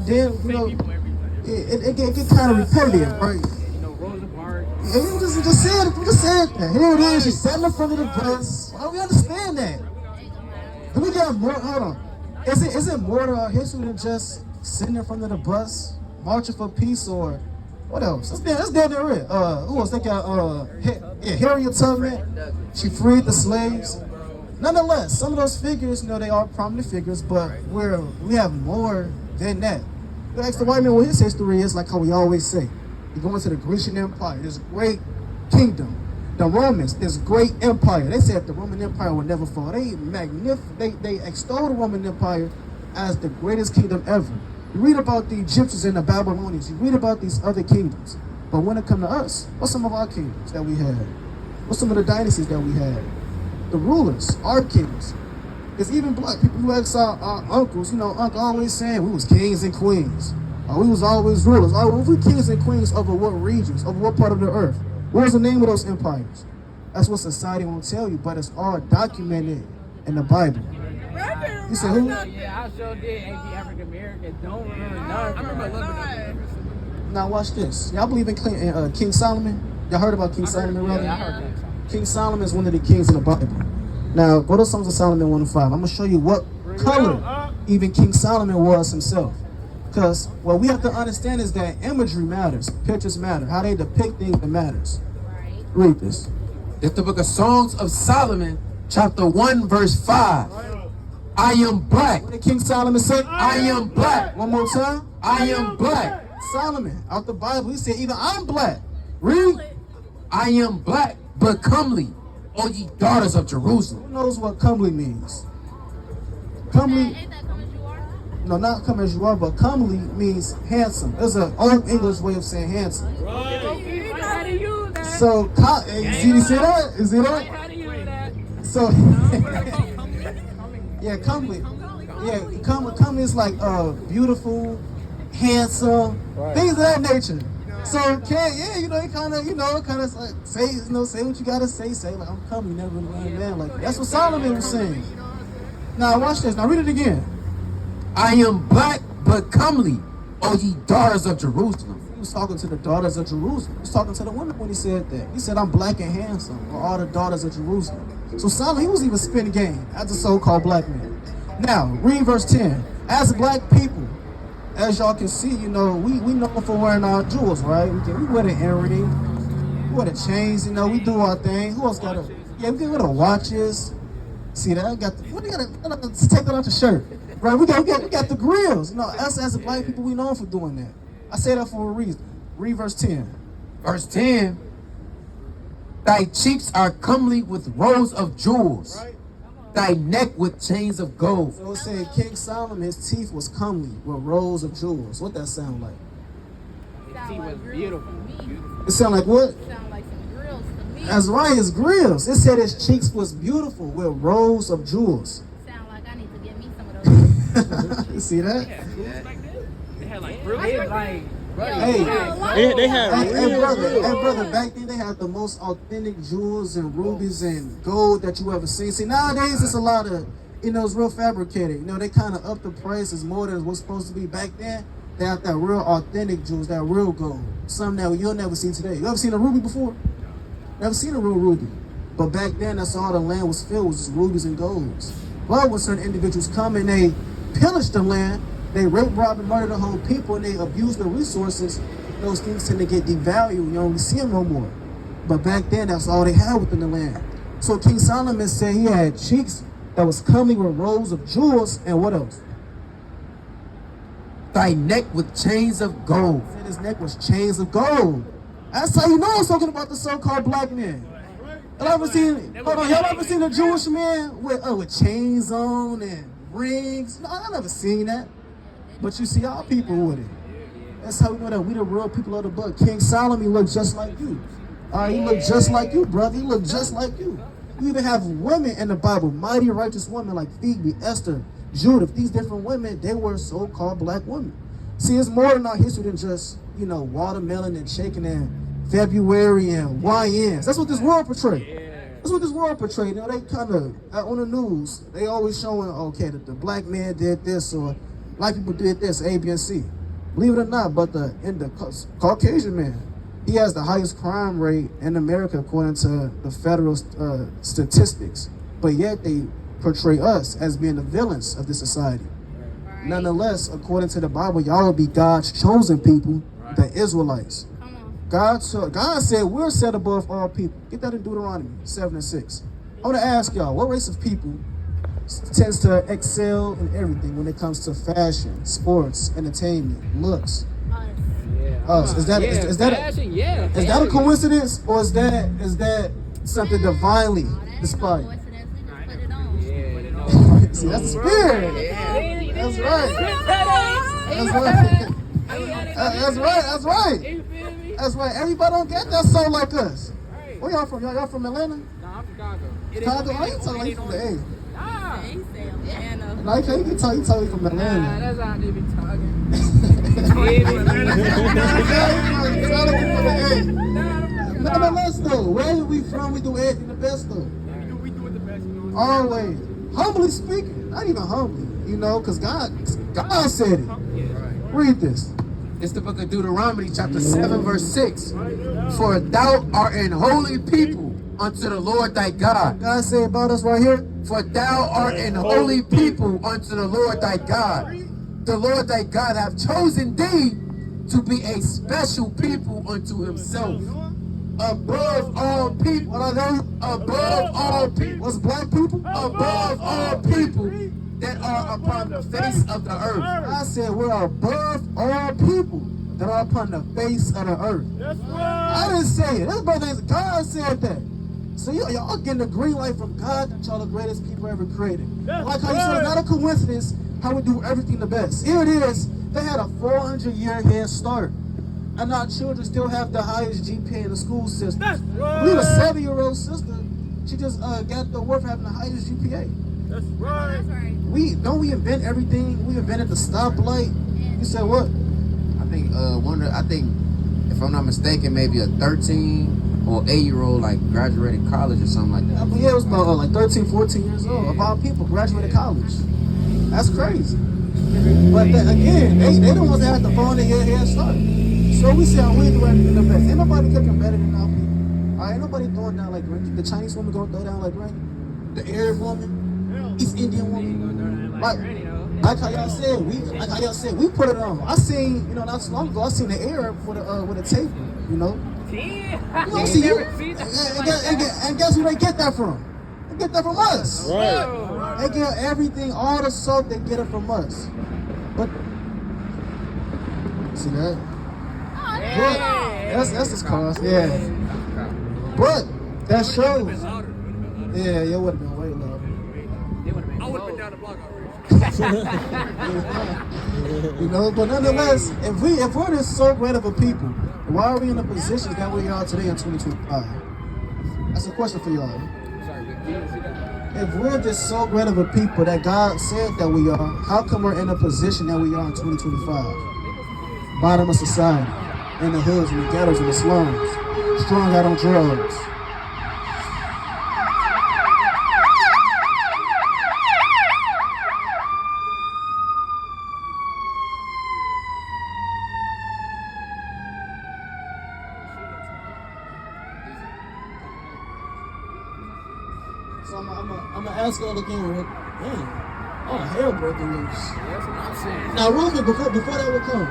then, you know, it get kind of repetitive, right? And we just said that. Here it is, she's sitting in front of the bus. Why don't we understand that? Do we got more? Hold on. Is it more to our history than just sitting in front of the bus, marching for peace, or what else? That's dead there. Who else? They got Harriet Tubman. She freed the slaves. Nonetheless, some of those figures, you know, they are prominent figures, but we have more than that. You ask the white man what his history is, like how we always say. You go into the Grecian Empire, this great kingdom. The Romans, this great empire. They said the Roman Empire would never fall. They extol the Roman Empire as the greatest kingdom ever. You read about the Egyptians and the Babylonians. You read about these other kingdoms. But when it comes to us, what's some of our kingdoms that we had? What's some of the dynasties that we had? The rulers, our kings. There's even black people who ask our uncles, you know, uncle always saying we was kings and queens. We was always rulers. We kings and queens over what regions, over what part of the earth? What was the name of those empires? That's what society won't tell you, but it's all documented in the Bible. You said who? Yeah, I sure did. AP African American. Don't remember none. I remember a little bit. Now watch this. Y'all believe in King Solomon? Y'all heard about King Solomon, rather? Yeah, I heard that. King Solomon is one of the kings in the Bible. Now go to Songs of Solomon 1 and 5. I'm gonna show you what color even King Solomon was himself. Because what we have to understand is that imagery matters, pictures matter, how they depict things matters. Right. Read this. It's the book of Songs of Solomon, chapter 1, verse 5. I am black. What did King Solomon say? I am black. One more time. I am black. Solomon, out the Bible, he said, either I'm black. Read. I am black, but comely, O ye daughters of Jerusalem. Who knows what comely means? Comely. No, not come as you are, but comely means handsome. There's an old English way of saying handsome. So, you see that? You see that? So, yeah, comely. Yeah, comely is like beautiful, handsome, things of that nature. So, you know, it kind of like say what you gotta say. Say like I'm comely, never really man. Like that's what Solomon was saying. Now watch this. Now read it again. I am black, but comely, O ye daughters of Jerusalem. He was talking to the daughters of Jerusalem. He was talking to the women when he said that. He said, I'm black and handsome, for all the daughters of Jerusalem. So Solomon, he was even spitting game as a so-called black man. Now, read verse 10. As black people, as y'all can see, you know, we know for wearing our jewels, right? We wear the earring, we wear the chains, you know, we do our thing. Who else got we wear the watches. See that? Let's take that off the shirt. Right, we got the grills. You know, us as black people, we known for doing that. I say that for a reason. Read verse 10. Verse 10. Thy cheeks are comely with rows of jewels. Right. Thy neck with chains of gold. So it said King Solomon, his teeth was comely with rows of jewels. What that sound like? His teeth was beautiful. It sound like what? It sound like some grills to me. That's right, his grills. It said his cheeks was beautiful with rows of jewels. Sound like I need to get me some of those. You see that? They had like really like. Hey, They brother, back then they had the most authentic jewels and rubies and gold that you ever seen. See, nowadays it's a lot of, you know, it's real fabricated. You know, they kind of up the prices more than what's supposed to be. Back then, they had that real authentic jewels, that real gold. Something that you'll never see today. You ever seen a ruby before? Never seen a real ruby. But back then, that's all the land was filled with, just rubies and golds. But when certain individuals come and they pillage the land, they rape, rob, and murder the whole people, and they abuse the resources, those things tend to get devalued. You don't really see them no more. But back then, that's all they had within the land. So King Solomon said he had cheeks that was comely with rows of jewels, and what else? Thy neck with chains of gold. He said his neck was chains of gold. That's how you know I was talking about the so-called black man. Y'all ever seen a Jewish man with chains on and rings? No, I never seen that. But you see our people with it. That's how we know that we the real people of the book. King Solomon looked just like you. He looked just like you, brother. He looked just like you. You even have women in the Bible, mighty righteous women like Phoebe, Esther, Judith. These different women, they were so-called black women. See, it's more in our history than just, you know, watermelon and chicken and February and YNs. That's what this world portrayed. That's what this world portrayed. You know, they kind of, on the news, they always showing, okay, the black man did this or black people did this, A, B, and C. Believe it or not, but in the Caucasian man, he has the highest crime rate in America according to the federal statistics. But yet they portray us as being the villains of this society. Right. Nonetheless, according to the Bible, y'all will be God's chosen people, the Israelites. Come on. God said we're set above all people. Get that in Deuteronomy 7:6. I want to ask y'all, what race of people tends to excel in everything when it comes to fashion, sports, entertainment, looks? Us. Is that is that a coincidence, or is that something divinely inspired? See, that's the spirit. That's right. That's right. That's right. That's right. Everybody don't get that soul like us. Where y'all from? Y'all from Atlanta? No, I'm Chicago. Chicago? I ain't talking like from the A. Nah. He said Atlanta. No, you can't tell you from Nah, Atlanta. that's how they be talking. Nonetheless, though, wherever we from, we do everything the best, though. We do it the best, you know. Always. Humbly speaking. Not even humbly, because God said it. Read this. It's the book of Deuteronomy, chapter 7, verse 6. For thou art an holy people unto the Lord thy God. God said about us right here. For thou art an holy people unto the Lord thy God. The Lord thy God hath chosen thee to be a special people unto himself. Above all people. What are they? Above all people. What's black people? Above all people that are upon the face of the earth. I said we're above all people that are upon the face of the earth. I didn't say it. That's brother. God said that. So y'all getting the green light from God that y'all the greatest people ever created. Like how you said, it's not a coincidence how we do everything the best. Here it is. They had a 400-year head start. And our children still have the highest GPA in the school system. We have a 7-year-old sister. She just got the award for having the highest GPA. That's right. We invent everything. We invented the stoplight. You said what? I think if I'm not mistaken, maybe a 13 or 8-year-old like graduated college or something like that. Yeah, it was about like 13, 14 years old. Of all people graduated college. That's crazy. But again, they the ones that had the phone in head start. So we say we do everything the best. Ain't nobody cooking better than our people. Ain't nobody throwing down like granny. The Chinese woman gonna throw down like granny. The Arab woman, East Indian woman. Like how y'all said, we put it on. I seen, not so long ago, I seen the Arab with a table, See, and guess where they get that from? They get that from us. Right. They get everything, all the salt, they get it from us. But see that? But that's his cause, yeah. But that shows. Yeah, it would have been way lower. I would have been down the block already. But nonetheless, if we're this so great of a people, why are we in the positions that we are today in 2025? That's a question for y'all. If we're just so great of a people that God said that we are, how come we're in the position that we are in 2025? Bottom of society, in the hoods, in the ghettos, in the slums, strung out on drugs. So I'm gonna ask y'all again, Rick. Hell breaking loose. Now, real quick, before that would come,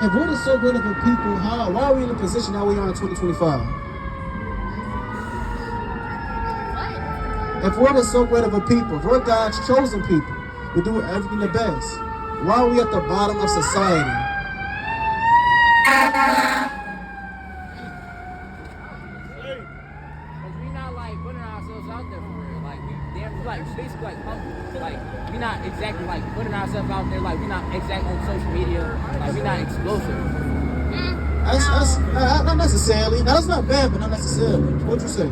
if we're the so great of a people, why are we in the position that we are in 2025? If we're the so great of a people, if we're God's chosen people, we do everything the best, why are we at the bottom of society? We're not exactly like putting ourselves out there, like we're not exactly on social media, like we're not explosive. That's not necessarily. Now that's not bad, but not necessarily. What'd you say?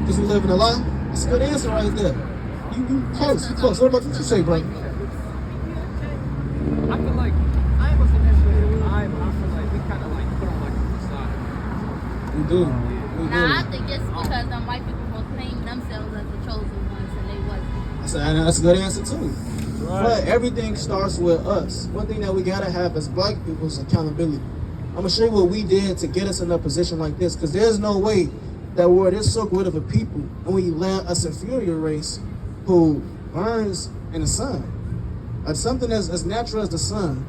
Because we live in a lie? That's a good answer right there. You close. What about what you say, bro? I feel like I feel like we kind of like put on like a facade. We do. Nah, I think it's because them white people proclaim themselves as the chosen ones and they wasn't. That's a good answer too. But everything starts with us. One thing that we gotta have as black people is accountability. I'm gonna show you what we did to get us in a position like this, because there's no way that we're this so good of a people and we let us inferior race who burns in the sun. Something as natural as the sun,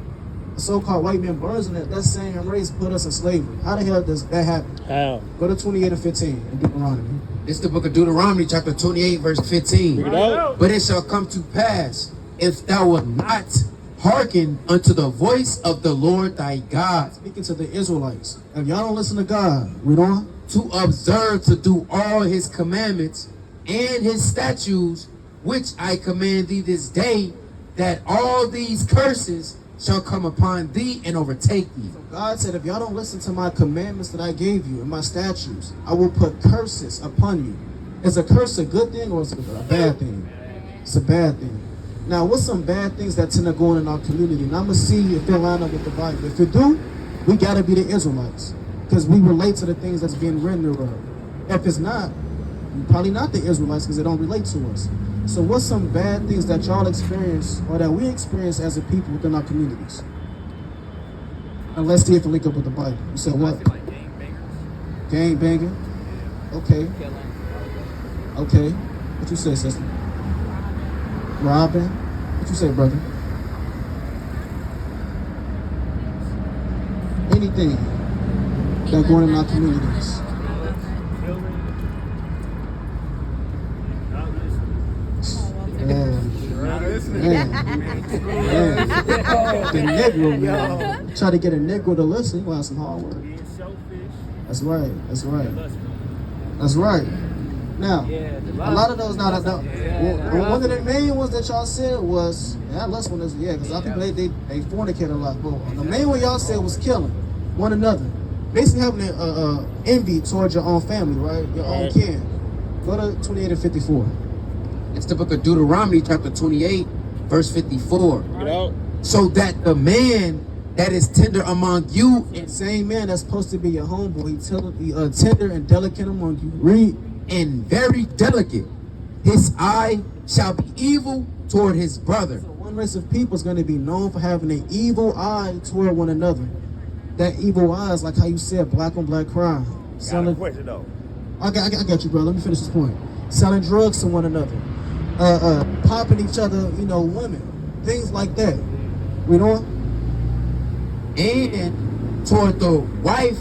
the so-called white man burns in it, that same race put us in slavery. How the hell does that happen? How? Go to 28 and 15 in Deuteronomy. It's the book of Deuteronomy, chapter 28, verse 15. Bring it out. But it shall come to pass, if thou wilt not hearken unto the voice of the Lord thy God, Speaking to the Israelites, if y'all don't listen to God, read on. to observe to do all his commandments and his statutes, which I command thee this day, that all these curses shall come upon thee and overtake thee. God said, if y'all don't listen to my commandments that I gave you and my statutes, I will put curses upon you. Is a curse a good thing or is it a bad thing? It's a bad thing. Now, what's some bad things that tend to go on in our community? And I'm going to see if they line up with the Bible. If it do, we got to be the Israelites, because we relate to the things that's being written about. If it's not, we're probably not the Israelites because they don't relate to us. So what's some bad things that y'all experience or that we experience as a people within our communities? And let's see if it link up with the Bible. You said what? I feel like gang bangers. Gang banging? Okay. Killing. Okay. What you say, sister? Robbing? What you say, brother? Anything that going in our communities. Man. The Negro, man. Try to get a Negro to listen, you want some hard work. That's right. That's right. That's right. Now, a lot of those, one of the main ones that y'all said was, that last one is, because a lot of people, they fornicate a lot. But the main one y'all said was killing one another. Basically having envy towards your own family, right? Your own kin. Go to 28 and 54. It's the book of Deuteronomy, chapter 28, verse 54. Bring it out. So that the man that is tender among you, The same man that's supposed to be your homeboy, he tender and delicate among you. Read. and very delicate, his eye shall be evil toward his brother. So one race of people is going to be known for having an evil eye toward one another. That evil eye is like how you said, black on black crime. Selling, question though. I got you, bro. Let me finish this point. Selling drugs to one another. Popping each other, women. Things like that. Read on. And toward the wife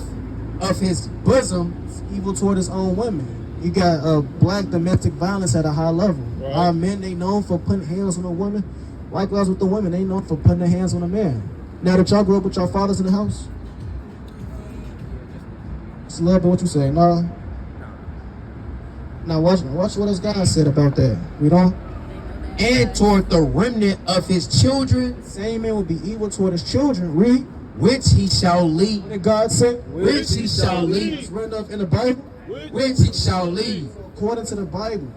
of his bosom, Evil toward his own women. You got black domestic violence at a high level. Right. Our men, they known for putting hands on a woman. Likewise with the women, they known for putting their hands on a man. Now that y'all grew up with your fathers in the house, it's a little bit what you say. No. Now watch what this guy said about that. Read on. and toward the remnant of his children, Same man will be evil toward his children. Read. which he shall lead, What did God say? which he shall It's lead, written up in the Bible. which he shall lead. According to the Bible,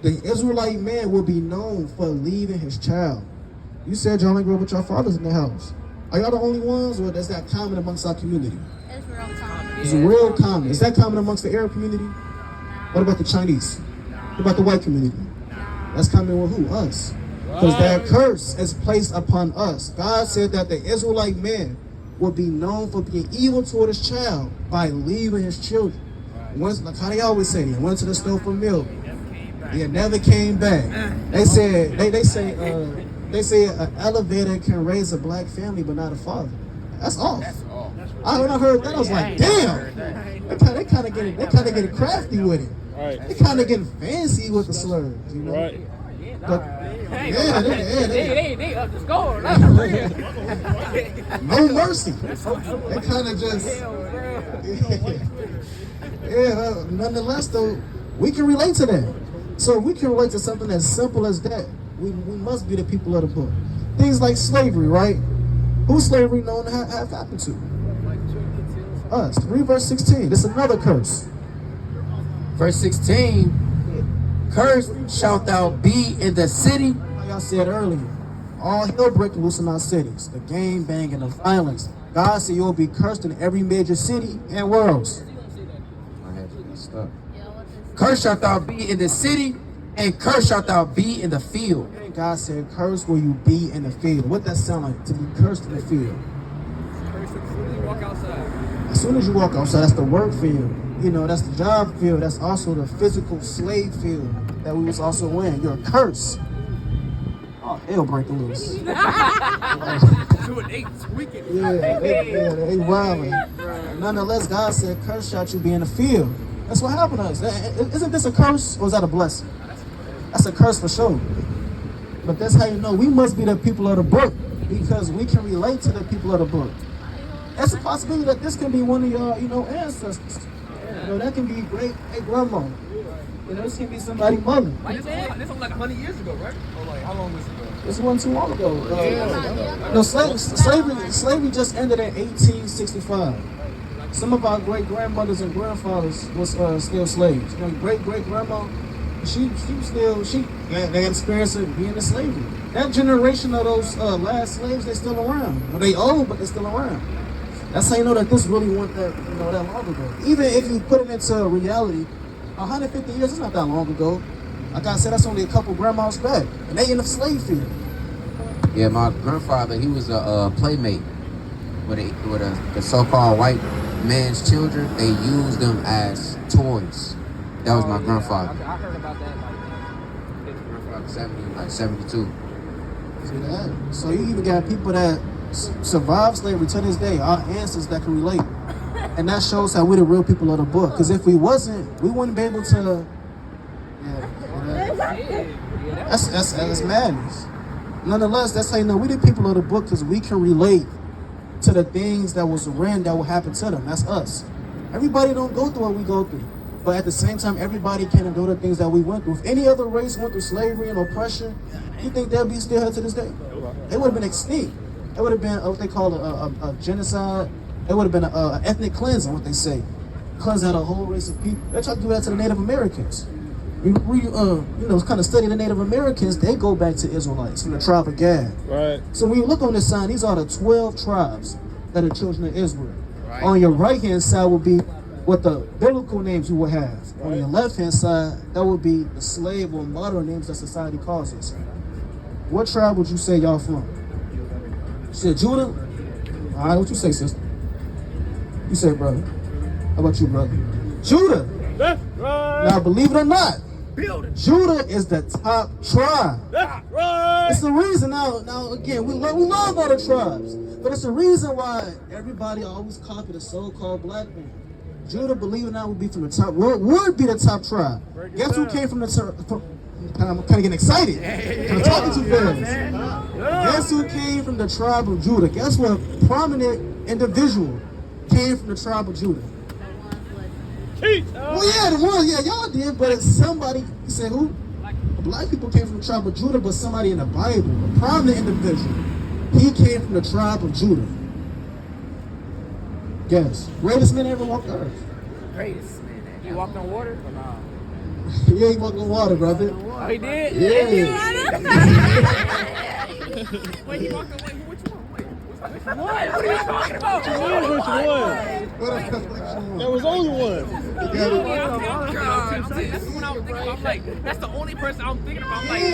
the Israelite man will be known for leaving his child. You said y'all ain't grew up with your fathers in the house. Are y'all the only ones, or is that common amongst our community? It's real common. It's real common. Is that common amongst the Arab community? What about the Chinese? What about the white community? That's common with who? Us. Because that curse is placed upon us. God said that the Israelite man will be known for being evil toward his child by leaving his children. Once, like how they always say, they went to the store for milk. He never came back. They said they say an elevator can raise a black family, but not a father. That's off. When I heard that, I was like, damn. They kind of getting crafty with it. Right. They kind of getting fancy with the slurs, Right. But They up the score. no mercy. They kind of just. Nonetheless, though, we can relate to that. So we can relate to something as simple as that. We must be the people of the book. Things like slavery, right? Who's slavery known to have happened to? Us. Read verse 16. This is another curse. Verse 16, cursed shalt thou be in the city, Like I said earlier, all hell break loose in our cities. The gang banging, the violence. God said you'll be cursed in every major city and world. cursed shalt thou be in the city, and cursed shalt thou be in the field. And God said, cursed will you be in the field. What that sound like, to be cursed in the field? Cursed as soon as you walk outside. As soon as you walk outside, that's the work field. You know, that's the job field. That's also the physical slave field that we was also in. You're cursed. Oh, hell breaking loose. They tweaking. They wildin'. Nonetheless, God said, cursed shall you be in the field. That's what happened to us. Isn't this a curse or is that a blessing? That's a curse for sure. But that's how you know we must be the people of the book, because we can relate to the people of the book. That's a possibility that this can be one of your, ancestors. That can be great grandma. This can be somebody's mother. This was like 100 years ago, right? Or like how long was it ago? This wasn't too long ago. No, slavery just ended in 1865. Some of our great grandmothers and grandfathers was still slaves. Great grandma, she they experienced being in slavery. That generation of those last slaves, they still around. Well, they old, but they still around. That's how you know that this really wasn't that long ago. Even if you put it into reality, 150 years is not that long ago. Like I said, that's only a couple grandmas back, and they in the slave field. Yeah, my grandfather, he was a playmate with the so-called white man's children. They used them as toys. That was my grandfather. I heard about that. Like 72. See that? So you even got people that survived slavery to this day, our ancestors that can relate. And that shows how we're the real people of the book. Because if we wasn't, we wouldn't be able to. That's madness. Nonetheless, that's how you know we the people of the book, because we can relate to the things that was around that will happen to them. That's us. Everybody don't go through what we go through. But at the same time, everybody can endure the things that we went through. If any other race went through slavery and oppression, you think they'll be still here to this day? They would have been extinct. It would have been what they call a genocide. It would have been an ethnic cleansing, what they say. Cleanse out a whole race of people. They try to do that to the Native Americans. Kind of study the Native Americans, they go back to Israelites from the tribe of Gad. Right. So when you look on this sign, these are the 12 tribes that are children of Israel. Right. On your right-hand side will be what the biblical names you will have. Right. On your left-hand side, that would be the slave or modern names that society calls us. What tribe would you say y'all from? You said Judah? All right, what you say, sister? You say, brother. How about you, brother? Judah. That's right. Now, believe it or not, Judah is the top tribe. That's right. It's the reason now again, we love all the tribes, but it's the reason why everybody always copy the so-called black man. Judah, believe it or not, would be from the top. Would be the top tribe. Guess who came from the top? I'm kind of getting excited. I'm talking too fast. Guess who came from the tribe of Judah? Guess what prominent individual came from the tribe of Judah? Well, yeah, the one, y'all did, but it's somebody, you say who? Black people came from the tribe of Judah, but somebody in the Bible, a prominent individual, he came from the tribe of Judah. Guess. Greatest man ever walked the earth. Greatest man. He walked on water or no? Yeah, he walked on water, brother. Oh, he did? Yeah. Wait, he walked on water? Which one? Wait, which one? What are you talking about? Which one? There was only one. That's the one I was thinking about. I'm like, that's the only person I'm thinking about. I'm like,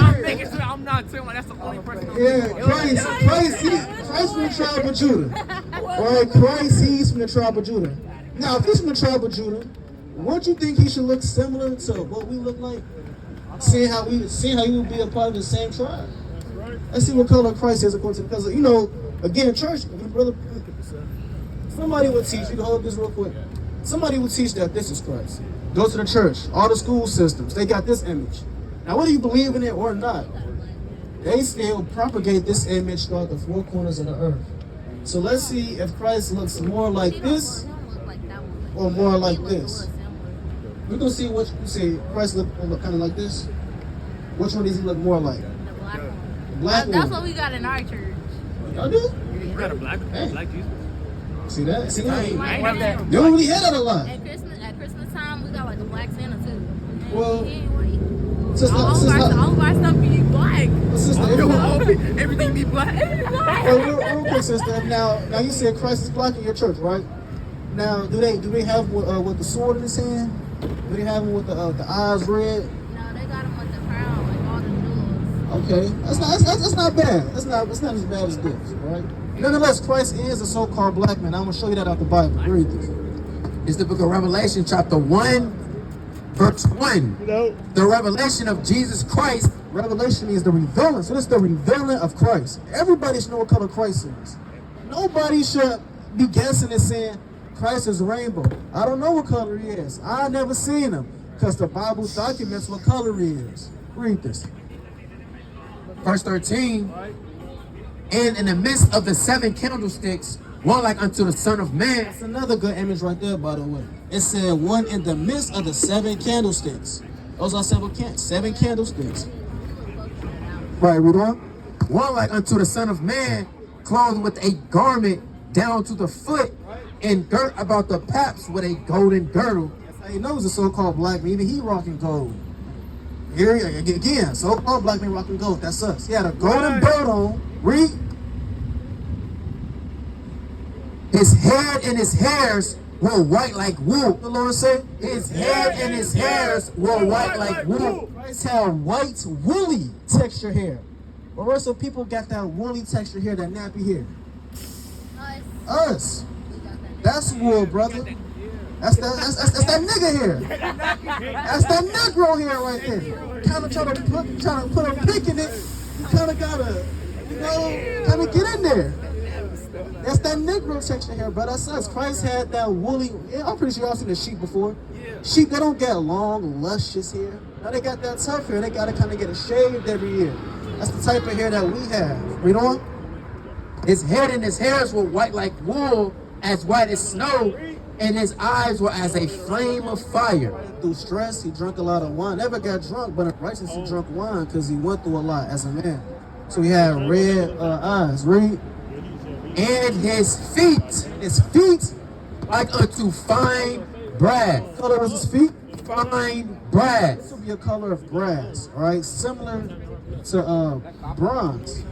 I'm making sure I'm not telling. Like, that's the only person I'm thinking about. Christ from the tribe of Judah. Right, Christ, he's from the tribe of Judah. Now, if he's from the tribe of Judah, won't you think he should look similar to what we look like? Seeing how he would be a part of the same tribe. Let's see what color Christ is according to, because again, church, brother, somebody would teach, you can hold this real quick. Somebody would teach that this is Christ. Go to the church, all the school systems, they got this image. Now, whether you believe in it or not, they still propagate this image throughout the four corners of the earth. So let's see if Christ looks more like this or more like this. We're going to see what you say. Christ look kind of like this. Which one does he look more like? The black one. The black That's one. what we got in our church. Y'all do? You got a black Jesus? See that? See that? Right. You don't really hear that a lot. At Christmas time, we got like a black Santa too. And Well, he ain't white. Sister, All of our stuff be black. Everything be black. real quick, sister. Now you said Christ is black in your church, right? Now, do they have what the sword in his hand? What they have them with the eyes red? No, they got them with the crown, like all the jewels. Okay, that's not bad. It's not as bad as this, right? Nonetheless, Christ is a so-called black man. I'm gonna show you that out the Bible. Read this. It's the book of Revelation, chapter 1, verse 1. The revelation of Jesus Christ. Revelation means the revealing. So this is the revealing of Christ. Everybody should know what color Christ is. Nobody should be guessing and saying Christ is rainbow. I don't know what color he is. I never seen him because the Bible documents what color he is. Read this. Verse 13. And in the midst of the 7 candlesticks, one like unto the Son of Man. That's another good image right there, by the way. It said one in the midst of the 7 candlesticks. Those are 7 candlesticks. Right, read on. One like unto the Son of Man, clothed with a garment down to the foot, and girt about the paps with a golden girdle. That's how you know he's a so-called black man. Even he rocking gold. Here again, so-called black man rocking gold. That's us. He had a golden belt on. Read. His head and his hairs were white like wool. The Lord said, His head and his hairs were white like wool. Christ had white, woolly texture hair. But rest of people got that woolly texture hair, that nappy hair. Us. That's wool, brother. That's that nigga hair. That's that Negro hair right there. Kind of trying to put a pick in it. You kind of gotta, kind of get in there. That's that Negro texture hair, brother. That's us. Christ had that woolly. Yeah, I'm pretty sure y'all seen the sheep before. Sheep, they don't get long, luscious hair. Now they got that tough hair. They gotta kind of get it shaved every year. That's the type of hair that we have. Read on. His head and his hairs were white like wool, as white as snow, and his eyes were as a flame of fire. Through stress, he drank a lot of wine. Never got drunk, but in righteousness he drank wine because he went through a lot as a man. So he had red eyes. Read. And his feet like unto fine brass. What color was his feet? Fine brass. This would be a color of grass, all right? Similar to bronze.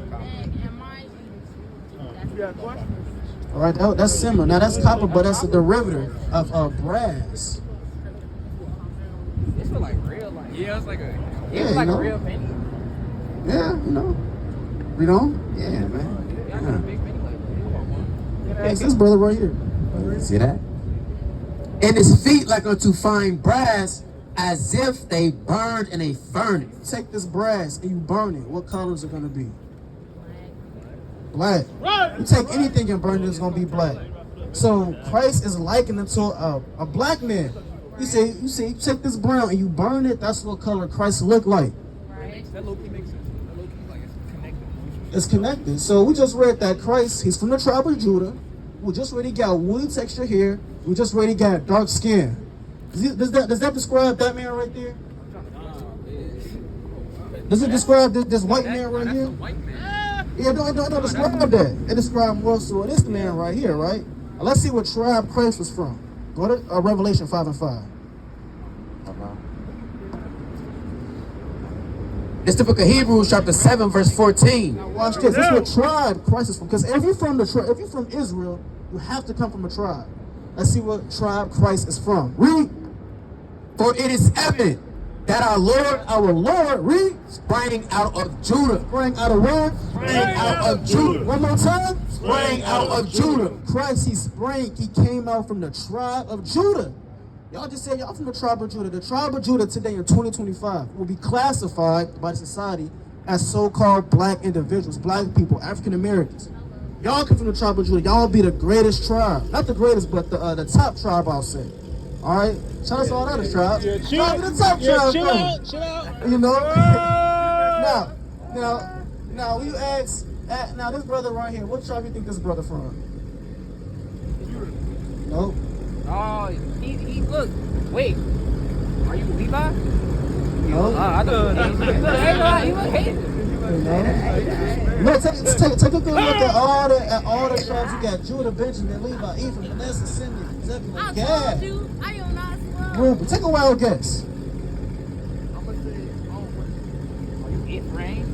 All right, that's similar. Now that's copper, but that's a derivative of brass. This feel like real, like it's like a Yeah, a real penny. Yeah, Read on? Yeah, man. Yeah, I got a big penny like that. Hey, this brother right here. See that? And his feet like unto fine brass, as if they burned in a furnace. Take this brass and you burn it. What color is it going to be? Black. You take anything and burn it, it's going to be black. So Christ is likened to a black man. You say, you take this brown and you burn it, that's what color Christ look like. That low key makes sense. That low key like it's connected. It's connected. So we just read that Christ, he's from the tribe of Judah. We just already got woolly texture hair. We just already got dark skin. Does that describe that man right there? Does it describe this white man right here? Yeah, don't describe that. It describes more so it is the man right here, right? Let's see what tribe Christ was from. Go to Revelation 5 and 5. It's the book of Hebrews, chapter 7, verse 14. Now watch this. This is what tribe Christ is from. Because if you're from Israel, you have to come from a tribe. Let's see what tribe Christ is from. Read. For it is evident that our Lord, read. sprang out of Judah. Sprang out of where? Sprang out of Judah. One more time. Sprang out of Judah. Christ, he came out from the tribe of Judah. Y'all just said y'all from the tribe of Judah. The tribe of Judah today in 2025 will be classified by the society as so-called black individuals, black people, African Americans. Y'all come from the tribe of Judah. Y'all be the greatest tribe. Not the greatest, but the top tribe, I'll say. All right? Shout out to all the other tribes. Y'all be the top tribe. Chill out. You know? Now, when you ask, now this brother right here, what tribe you think this brother from? Nope. Oh, he look. Wait, are you Levi? No. I thought he look hated. Look, take a good look at all the tribes. You got Judah, Benjamin, Levi, Ephraim, Manasseh, Simeon, Zebulun, I Gad. told you, I am not slow. Reuben. Take a wild guess. I'm gonna say, are you Ephraim?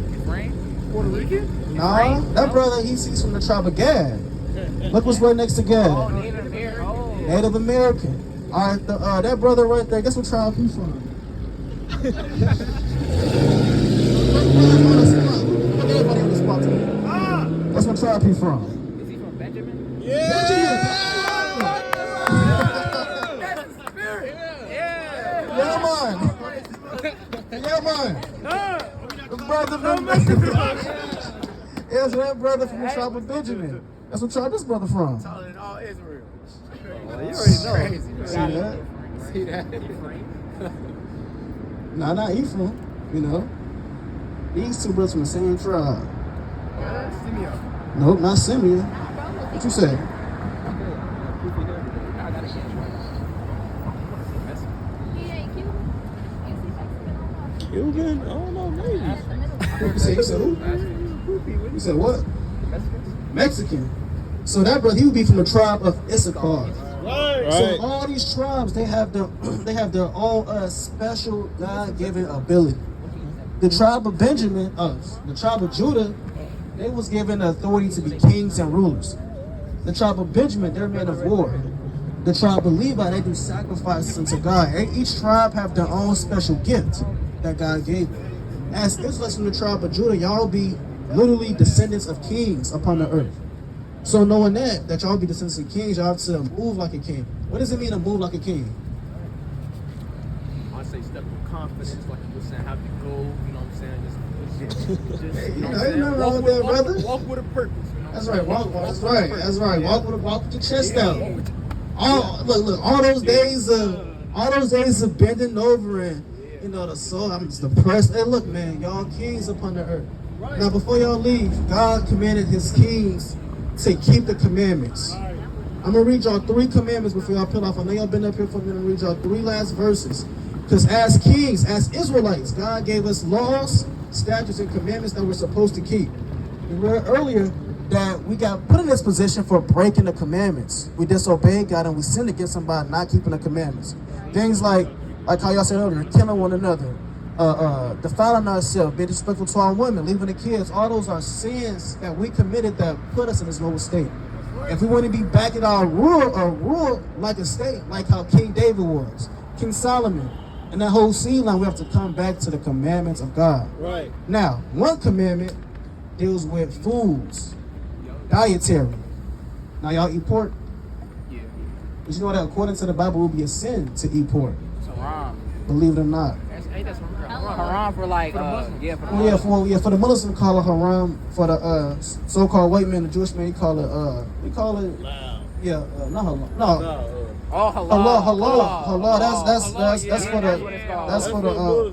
Puerto Rican? Nah, that brother, he's from the tribe of Gad. Look what's right next to Oh, Gad. Native American. Oh. Native American. All right, that brother right there, guess what tribe he's from? Everybody on the spot too. That's what tribe he's from. Is he from Benjamin? Benjamin. That's the spirit. Yeah. Yeah, man. Yeah, man. The brother from yeah, so that brother from the tribe of Benjamin. That's what tribe this brother from. Taller than all Israel. Well, you already know. Crazy. See that? See that? Nah, not Ephraim. You know, these two brothers from the same tribe. Simeon. Nope, not Simeon. What you say? He ain't Cuban. Cuban? I don't know, maybe. You said who? You said what? Mexican. So that brother, he would be from the tribe of Issachar. Right. So all these tribes, they have their own special God-given ability. The tribe of Benjamin, the tribe of Judah, they was given authority to be kings and rulers. The tribe of Benjamin, they're men of war. The tribe of Levi, they do sacrifices unto God. Each tribe have their own special gift that God gave them. As Israelites from the tribe of Judah, y'all be literally descendants of kings upon the earth. So knowing that y'all be descendants of kings, y'all have to move like a king. What does it mean to move like a king? I say step with confidence, like you were saying, have the goal, you know what I'm saying? Just Hey, you know, ain't nothing wrong with that, brother. Walk with a purpose. You know That's right. That's right. Walk with your chest out. Look. All those days of bending over and the soul. I'm just depressed. Hey, look, man, y'all kings upon the earth. Now, before y'all leave, God commanded His kings to keep the commandments. I'm gonna read y'all 3 commandments before y'all peel off. I know y'all been up here for me to read y'all 3 last verses. Because as kings, as Israelites, God gave us laws, statutes, and commandments that we're supposed to keep. We read earlier that we got put in this position for breaking the commandments. We disobeyed God and we sinned against Him by not keeping the commandments. Things like how y'all said earlier, killing one another, defiling ourselves, being disrespectful to our women, leaving the kids. All those are sins that we committed that put us in this lower state. If we want to be back in our rule like a state, like how King David was, King Solomon, and that whole scene line, we have to come back to the commandments of God. Right. Now, one commandment deals with foods, dietary. Now, y'all eat pork? Yeah. But you know that according to the Bible, it would be a sin to eat pork. It's haram. Believe it or not. That's haram for like for the Muslims. For the Muslims call it haram. For the so-called white man, the Jewish man, he call it Loud. not halal. No. Oh, halal. Halal.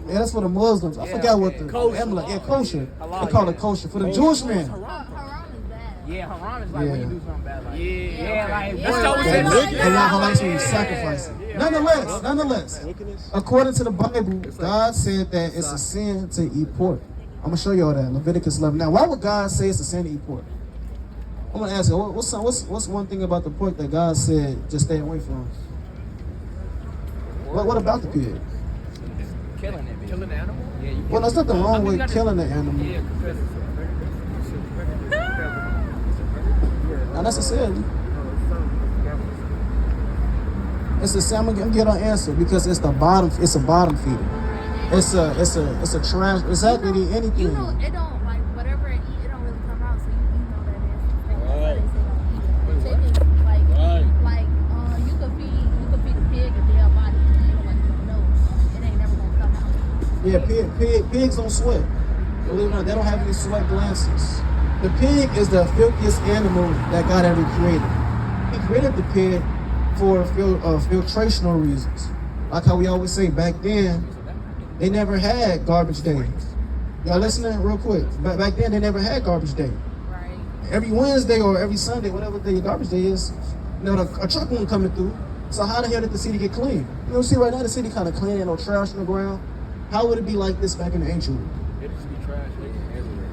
That's for the Muslims. I forgot what the kosher. Kosher. Halal, They call it kosher. For the Jewish man. Haram is bad. Yeah, haram is like when you do something bad. Like, Yeah, like yeah. that's what we And said. halal is when you sacrifice it. Nonetheless, according to the Bible, God said that it's a sin to eat pork. I'm gonna show you all that. Leviticus 11. Now, why would God say it's a sin to eat pork? I'm gonna ask you, what's one thing about the pork that God said just stay away from? What about the pig? Killing it, killing the animal. Yeah, Well, there's nothing wrong with killing the animal. Yeah, because Not necessarily. It's a sin. I'm gonna get an answer because it's a bottom feeder. It's a trash. It's actually anything. You know, it don't like whatever it eat, it don't really come out, so you know that it's fake. That's why they say don't eat it. Chicken, you could feed the pig a dead body, and nobody gonna know. It ain't never gonna come out. Yeah, pigs don't sweat. Believe it or not, they don't have any sweat glands. The pig is the filthiest animal that God ever created. He created the pig for filtrational reasons. Like how we always say, back then, they never had garbage day. Y'all listening real quick? Back then, they never had garbage day. Right. Every Wednesday or every Sunday, whatever day garbage day is, a truck won't coming through. So how the hell did the city get clean? You know, see right now the city kind of clean, ain't no trash on the ground. How would it be like this back in the ancient world? it just be trash everywhere.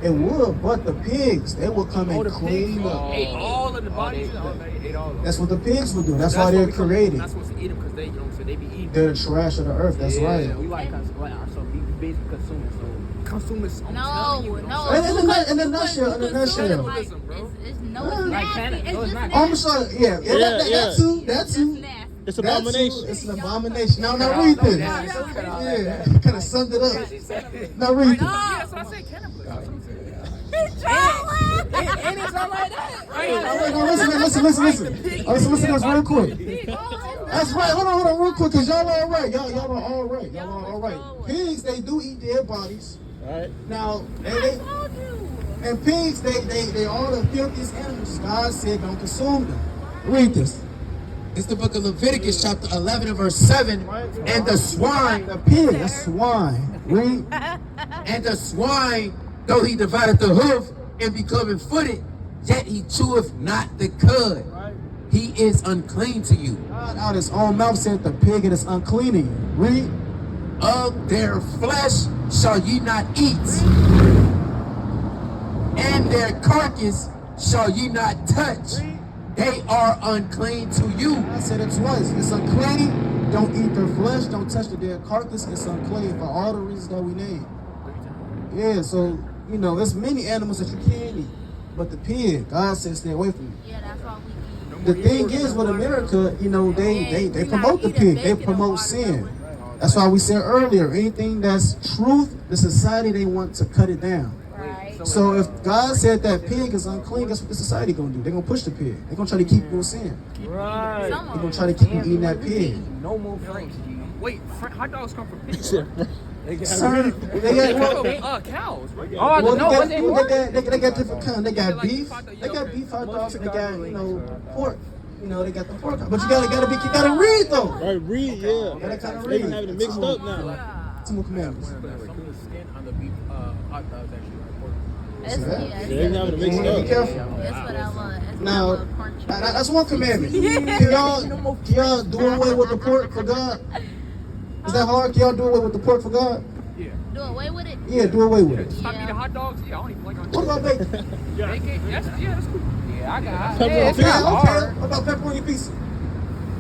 It would, but the pigs, they would come and clean up. Ate all of the bodies. They ate all of them. That's what the pigs would do. That's why they're created. Not supposed to eat them because they, you know what I'm saying, they be eating. They're the trash of the earth. That's right. We like so we basically consumers. So consumers. I'm telling you, No. In a nutshell. It's no, bro. it's Like nasty. Canada. It's No, it's just not. nasty. I'm sorry. That too. That's nasty. It's That too, abomination. it's an abomination. Now read this. Yeah, kind of summed it up. Now read this. That's what I said, cannibalism. He's trolling. And it's all like that. Listen. Listen to this real quick. That's right. Hold on, real quick, cause y'all all right. Y'all are all right. Y'all are all right. Pigs, they do eat dead bodies. All right. Now, I told you. and pigs, they are the filthiest animals. God said, don't consume them. Read this. It's the book of Leviticus, chapter 11 and verse 7. And the swine, The pig, that's swine. Read. and the swine, though he divideth the hoof and be cloven-footed, yet he cheweth not the cud. He is unclean to you. God out his own mouth said the pig is unclean to you. Read. Of their flesh shall ye not eat, and their carcass shall ye not touch. They are unclean to you. I said it twice. It's unclean. Don't eat their flesh. Don't touch the dead carcass. It's unclean for all the reasons that we named. Yeah, so, there's many animals that you can eat. But the pig, God says stay away from it. Yeah, that's all we eat. The thing is with America, they promote the pig. They promote sin. That's why we said earlier, anything that's truth, the society, they want to cut it down. Right. So if God said that pig is unclean, guess what the society gonna do? They're gonna push the pig. They're gonna try to keep you in sin. Right. They're gonna try to keep you eating that pig. No more French. Wait, hot dogs come from pigs. Sir, they got Cows. Right? well, Oh, no, they got different kinds. They got beef. They got beef hot dogs. They got pork. They got the pork. But you gotta read though. Right, read, yeah. Gotta kind of They read. having it mixed up now. Two more commandments. Some of the skin on the beef hot dogs actually are important. It's, that? yeah, They having it mixed Be up. careful. That's what I want. That's Now, what I want. that's one commandment. Can y'all do away with the pork for God? Is that hard? Can y'all do away with the pork for God? Do away with it. Yeah, do away with it. Stop eating hot dogs? Yeah, I don't even like What about bacon? bacon. That's cool. Yeah, I got Pepperoni it's pizza? not hard. What about pepperoni pizza?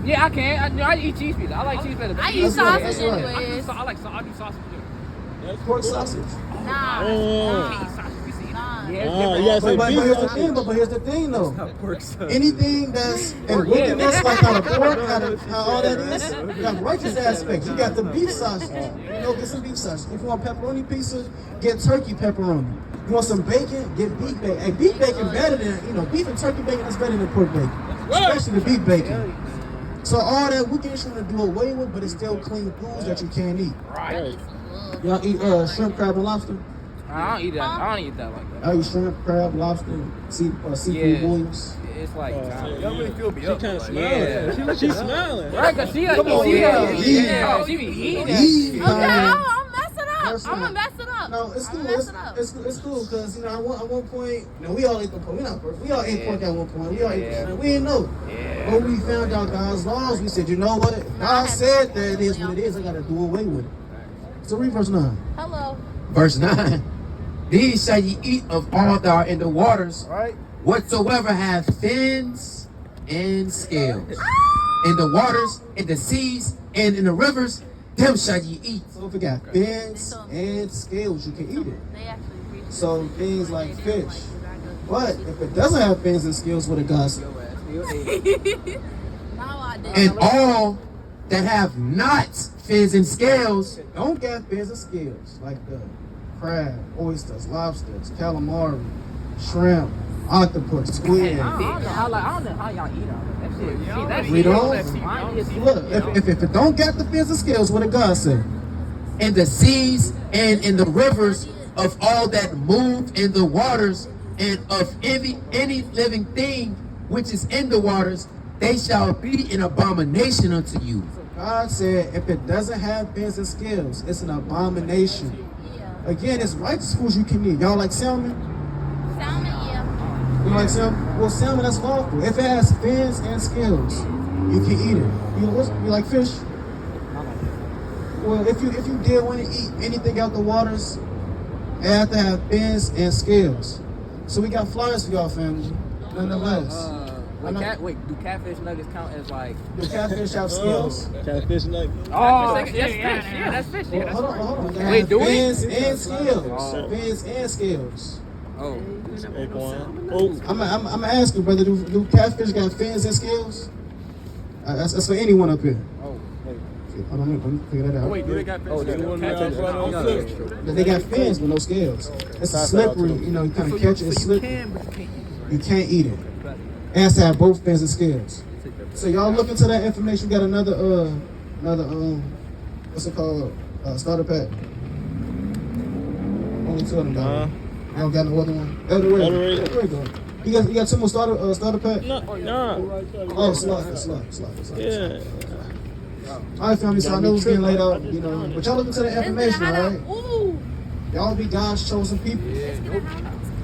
Yeah, I can. I eat cheese pizza. I like cheese pizza. I eat That's right, sausage that's right. anyways. I do sausage too. Pork sausage. Nah. Oh. Nah. Yeah, You gotta say But beef here's the sausage. thing. But here's the thing, though. Anything that's in wickedness, like how the pork, how all that is, you got righteous aspects. You got the beef sausage. Get some beef sausage. If you want pepperoni pizza, get turkey pepperoni. You want some bacon, get beef bacon. Hey, beef bacon better than beef and turkey bacon is better than pork bacon, especially the beef bacon. So all that wickedness you want to do away with, but it's still clean foods that you can't eat. Right. Y'all eat shrimp, crab, and lobster? I don't eat that. I don't eat that like that. I eat shrimp, crab, lobster, seafood Yeah. boils. It's like Y'all really feel me She kind of smiling. She's smiling. Right, cause she be eating Eat. Okay, I'm messing up. First I'm gonna time. mess it up. No, it's cool. I'm messing up. It's cool because at one point, we all ate the pork. We're not perfect. We all ate pork at one point. We all ate the shrimp. We didn't know. But we found out God's laws. We said, you know what? God said that it is what it is. I gotta do away with it. So read verse 9. Hello. Verse 9. These shall ye eat of all that are in the waters, Right? whatsoever have fins and scales. In the waters, in the seas, and in the rivers, them shall ye eat. So if it got fins and scales, you can eat it. They actually reach. So things like fish. But if it doesn't have fins and scales, what did God say? Now I did. And all that have not fins and scales, Don't got fins and scales like the crab, oysters, lobsters, calamari, shrimp, octopus, squid. I don't know how y'all eat all that shit. See, that We shit don't. reminds me of Look, if it don't got the fins and scales, what did God say? in the seas and in the rivers, of all that move in the waters, and of any living thing which is in the waters, they shall be an abomination unto you. God said if it doesn't have fins and scales, it's an abomination. Yeah. Again, it's righteous foods you can eat. Y'all like salmon? Salmon, yeah. You like salmon? Well, salmon, that's lawful. If it has fins and scales, you can eat it. You like fish? Well, if you did want to eat anything out the waters, it have to have fins and scales. So we got flyers for y'all, family. Nonetheless, Wait, do catfish nuggets count as like? the catfish have scales. Catfish nugget. Oh, that's fish. Yeah, that's fish. Yeah, Hold that's on, hold on. They Wait, have do it? fins and scales. Oh. Fins and scales. Oh, Acorn. Oh, I'm asking, brother, do catfish got fins and scales? That's for anyone up here. Oh, I don't know. Let me figure that out. wait, do they got Oh, they want me outside on flip. They got fins with no scales. It's slippery, you know, you kind of catch it, it's slippery. You can't eat it. It has to have both fins and scales. So y'all look into that information. We got another what's it called? Starter pack. Only two of them, dog. I don't got no other one. There we go. You got two more starter pack? No. Oh, slot. Yeah. All right, family. So I know it's getting laid out, you know, but y'all look into the information, all right? Ooh. Y'all be God's chosen people.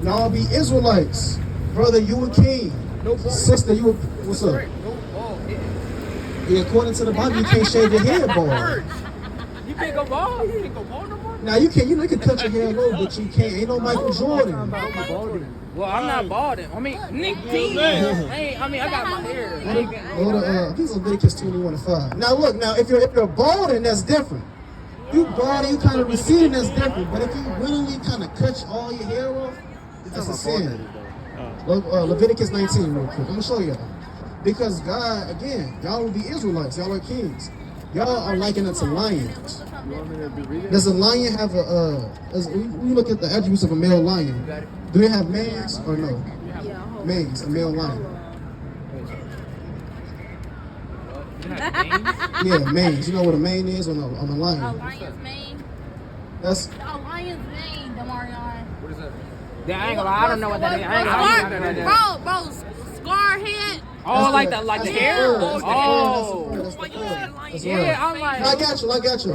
Y'all be Israelites. Brother, you a king. Sister, you a, what's up? Yeah, according to the Bible, you can't shave your head bald. You can't go bald? You can't go bald no more? Now you can, you can cut your hair low, but you can't. Ain't no Michael Jordan. Well, I'm not balding. I mean, Nick T. I got my hair. I think it's Leviticus 21:5. Now look, if you're balding, that's different. You balding, you kind of receding, that's different. But if you willingly kind of cut all your hair off, that's a sin. Leviticus 19, real quick. I'm gonna show y'all. Because God, again, y'all will be Israelites. Y'all are kings. Y'all are likened unto lions. Does a lion have we look at the attributes of a male lion. Do they have manes or no? Manes, a male lion. Yeah, manes. You know what a mane is on a lion? A lion's mane. That's A lion's mane, Demarion. What is that? Yeah, I ain't gonna lie. I don't know what that is. I ain't gonna lie. Bro, scar head. Oh, like the hair? Oh. Yeah, I'm like. I got you.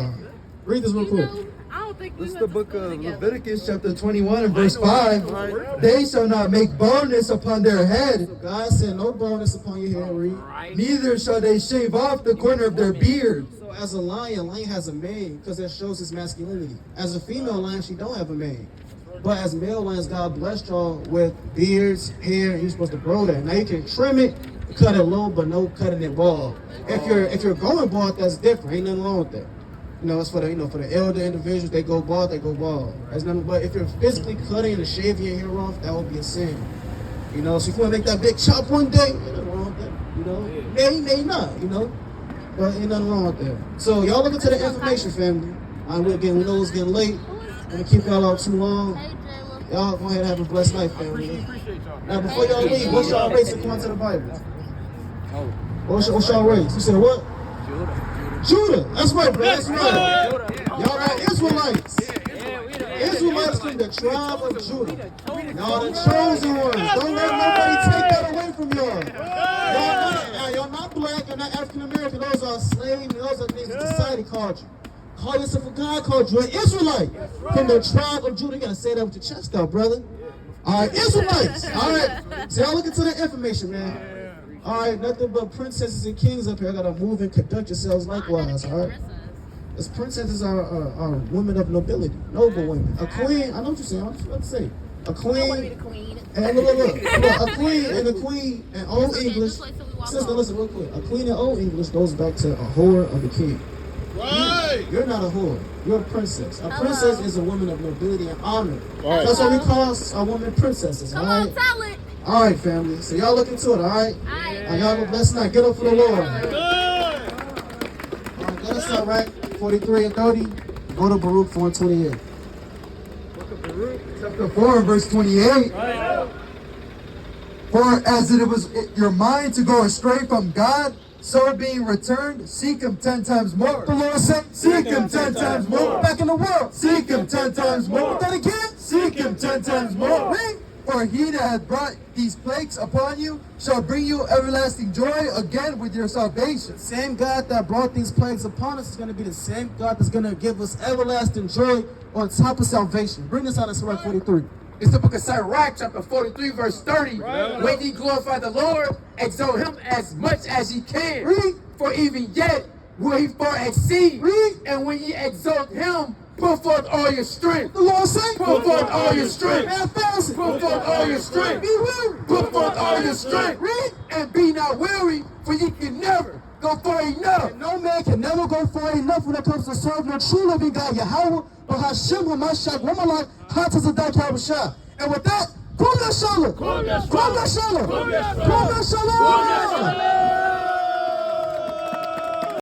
Read this real quick. I don't think we This is went the to book school of together. Leviticus chapter 21 and verse 5. They shall not make baldness upon their head, God said no baldness upon your head, read. neither shall they shave off the corner of their beard. So as a lion has a mane because that shows his masculinity. As a female lion, she don't have a mane. But as male lions, God blessed y'all with beards, hair, and you're supposed to grow that. Now you can trim it, cut it low, but no cutting it bald. If you're going bald, that's different. Ain't nothing wrong with that. You know, it's for the for the elder individuals. They go bald. That's nothing. But if you're physically cutting and shaving your hair off, that would be a sin. You know, so if you want to make that big chop one day, ain't nothing wrong with that. You know, may not. You know, but ain't nothing wrong with that. So y'all look into the information, family. We know it's getting late. I'm gonna keep y'all out too long. Y'all go ahead and have a blessed night, family. Now, before y'all leave, what's y'all race according to the Bible? What's y'all race? You said what? Judah. That's right, bro. That's right. Y'all are Israelites. Israelites from the tribe of Judah. Y'all the chosen ones. Don't let nobody take that away from y'all. Y'all not black. You're not African American. Those are slaves. Those are things that society called you. Call yourself what God called you, an Israelite from the tribe of Judah. You gotta say that with your chest out, brother. All right, Israelites. All right. So y'all look into the information, man. All right, nothing but princesses and kings up here. I gotta move and conduct yourselves likewise. All right. As princesses are women of nobility, noble women. A queen. I know what you're saying. I was about to say. A queen. And look. A queen and a queen in Old English. Sister, listen real quick. A queen in Old English goes back to a whore of a king. Right. You're not a whore. You're a princess. A princess is a woman of nobility and honor. Right. That's what we call a woman princesses. Come all on, right? tell it. All right, family. So y'all look into it. All right. Y'all have a blessed night. Get up for the Lord. All right. Let us out right. 43 and 30. Go to Baruch 4:28. Book of Baruch, chapter 4 and verse 28. For as it was your mind to go astray from God, so being returned, seek him 10 times more. The Lord said, Seek him 10 times more. back in the world. Seek him 10 times more. That again? Seek him 10 times more. For he that hath brought these plagues upon you shall bring you everlasting joy again with your salvation. Same God that brought these plagues upon us is going to be the same God that's going to give us everlasting joy on top of salvation. Bring this out in Surah 43. It's the book of Sirach, chapter 43, verse 30. When ye glorify the Lord, exalt him as much as ye can. Read. For even yet will he far exceed. Read. And when ye exalt him, put forth all your strength. The Lord said, Put forth all your strength. have fasted. Put forth all your strength. Be weary. Put forth all your strength. Read. And be not weary, for ye can never go far enough. No man can never go far enough when it comes to serving the true living God, Yahweh, but Hashem, Mashak, Womalak, Hatazadak, Habashah. And with that, Kum Yashallah. Kum Yashallah. Kum Yashallah.